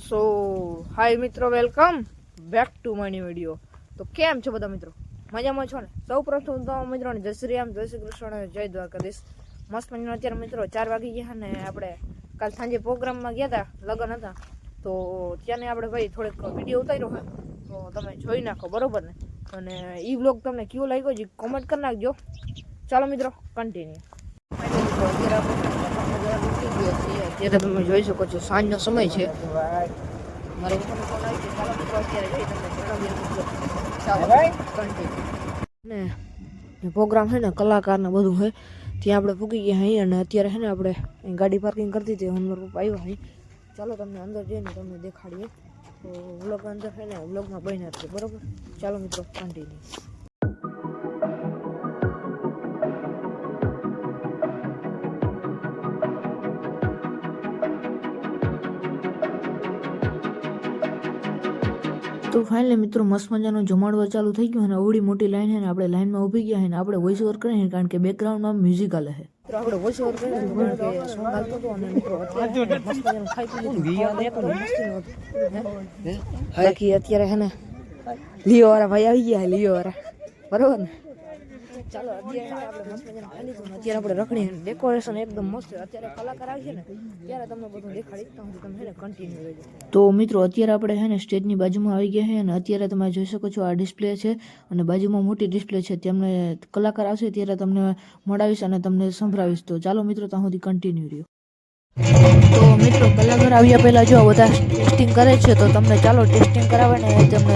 સો હાય મિત્રો, welcome back to my new video. તો કેમ છો બધા મિત્રો? મજામાં છો ને? સૌ પ્રથમ તો મિત્રોને જય શ્રી રામ, જય શ્રી કૃષ્ણ, જય દ્વારકાધીશ. મસ્ત મજાનો અત્યારે મિત્રો 4 વાગી ગયા ને આપણે કાલ સાંજે પ્રોગ્રામમાં ગયા હતા, લગ્ન હતા. તો ત્યાંને આપણે ભાઈ થોડેક વિડીયો ઉતાર્યો હોય તો તમે જોઈ નાખો, બરોબર ને? અને એ વ્લોગ તમને કેવો લાગ્યો છે કોમેન્ટ કરી નાખજો. ચાલો મિત્રો, કન્ટિન્યુ. અત્યારે તમે જોઈ શકો છો સાંજનો સમય છે. મારે ને પ્રોગ્રામ છે ને કલાકાર ને બધું હોય ત્યાં આપણે પૂગી ગયા અહીં. અને અત્યારે છે ને આપણે ગાડી પાર્કિંગ કરતી હતી, હમણાં પપ્પા આવ્યા અહીં. ચાલો તમને અંદર જઈને તમને દેખાડીએ. તો વ્લોગ અંદર છે ને વ્લોગમાં બન્યા છે, બરોબર? ચાલો મિત્રો, કન્ટિન્યુ. તો ફાઇનલી મિત્રો મસ્ત મજાનો જમાડવા ચાલુ થઈ ગયો અને અવડી મોટી લાઈન છે ને આપણે લાઈનમાં ઊભી ગયા છે ને આપણે વોઇસ ઓવર કરીએ કારણ કે બેકગ્રાઉન્ડમાં મ્યુઝિક હાલે છે. તો આપણે વોઇસ ઓવર કરીએ કારણ કે સોંગ હાલતો હતો અને મિત્રો અત્યારે મસ્ત મજાનું ખાઈ પી બાકી અત્યારે છે ને લિયો વાળા ભાઈ આવી ગયા, લિયો વાળા, બરોબર ને? ચાલો અત્યારે આપણે મસ્ત મજાનું ખાઈ લીધું ને અત્યારે આપણે રખડીએ. ડેકોરેશન એકદમ મસ્ત છે. અત્યારે કલાકાર આવી છે ને ત્યારે તમને બધું દેખાડી તો તમે છે ને કન્ટિન્યુ રહેજો. તો મિત્રો અત્યારે આપણે છે ને સ્ટેજની બાજુમાં આવી ગયા છે અને અત્યારે તમે જોઈ શકો છો આ ડિસ્પ્લે છે અને બાજુમાં મોટી ડિસ્પ્લે છે. તેમને કલાકાર આવશે ત્યારે તમને મળાવીશ અને તમને સંભળાવીશ. તો ચાલો મિત્રો, ત્યાં સુધી કન્ટિન્યુ રહ્યો. તો મિત્રો કલાકાર આવ્યા પહેલાં જો બધા ટેસ્ટિંગ કરે છે તો તમને ચાલો ટેસ્ટિંગ કરાવે ને તમને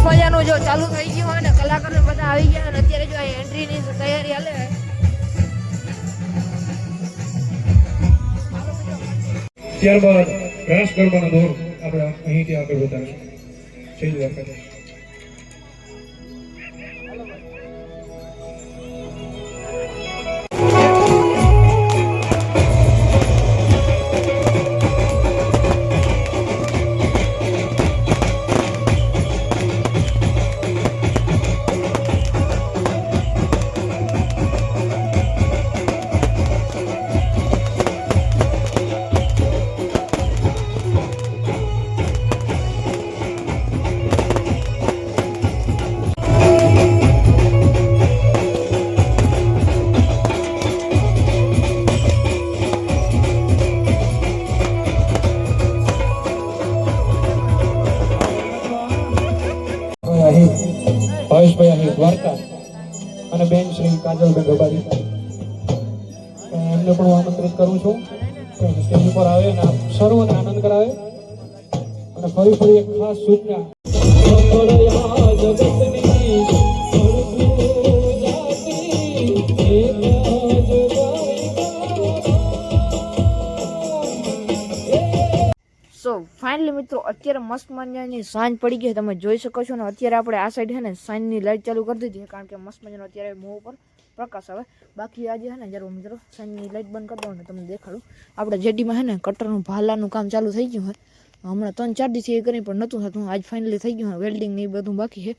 મજાનું જો ચાલુ થઈ ગયું હોય ને કલાકારો બધા આવી ગયા અને અત્યારે જો એન્ટ્રીની તૈયારી હાલે. ત્યારબાદ રાસ ગરબાનો દોર આપણે અહીંથી આગળ વધારીશું. જય દ્વારકાધીશ. ભાવેશભાઈ અહીં દ્વારકા અને બેન શ્રી કાજલબેન ગબારી, એમને પણ આમંત્રિત કરું છું કે સ્ટેજ ઉપર આવે અને આપ સર્વને આનંદ કરાવે. અને ફરી એક ખાસ સૂચના, સો ફાઇનલી મિત્રો અત્યારે મસ્ત મજાની સાંજ પડી ગઈ, તમે જોઈ શકો છો ને. અત્યારે આપણે આ સાઈડ છે ને સાંજની લાઇટ ચાલુ કરી દીધી કારણ કે મસ્ત મજાનો અત્યારે મોં ઉપર પ્રકાશ આવે. બાકી આજે છે ને જ્યારે મિત્રો સાંજની લાઇટ બંધ કરી દો ને તમને દેખાડું. આપણે જેટીમાં છે ને કટરનું ભાલાનું કામ ચાલુ થઈ ગયું હોય. હમણાં 3-4 દિવસથી એ કરી પણ નહોતું થતું, આજ ફાઇનલી થઈ ગયું હોય. વેલ્ડિંગ ને એ બધું બાકી છે.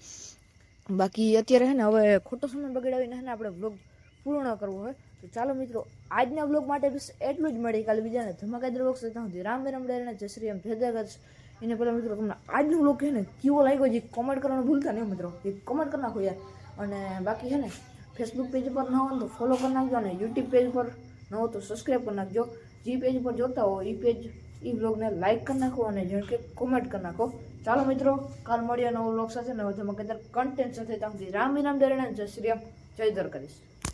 બાકી અત્યારે છે ને હવે ખોટો સમય બગાડાવીને છે ને આપણે વ્લોગ પૂર્ણ કરવો હોય. તો ચાલો મિત્રો આજના વ્લોગ માટે બસ એટલું જ મળી. કાલે બીજાને ધમાકેદાર વ્લોગ સાથે હું રામ ડેરને જય શ્રી રામ, જય દ્વારકાધીશ. એને પહેલાં મિત્રો તમને આજનો વ્લોગ છે ને કેવો લાગ્યો જે કોમેન્ટ કરવાનું ભૂલતા નહીં મિત્રો, એ કોમેન્ટ કરી નાખો યાર. અને બાકી છે ને ફેસબુક પેજ પર ન હોય તો ફોલો કરી નાખજો અને યુટ્યુબ પેજ પર ન હોય તો સબસ્ક્રાઈબ કરી નાખજો. જે પેજ પર જોતા હો એ પેજ એ વ્લોગને લાઇક કરી નાખો અને જેમ કે કોમેન્ટ કરી નાખો. ચાલો મિત્રો, કાલ મળીએ નવો વ્લોગ સાથે નવો ધમાકેદાર કન્ટેન્ટ સાથે. ત્યાં સુધી રામ રામ દરેણા, જય શ્રી રામ, જય દ્વારકાધીશ.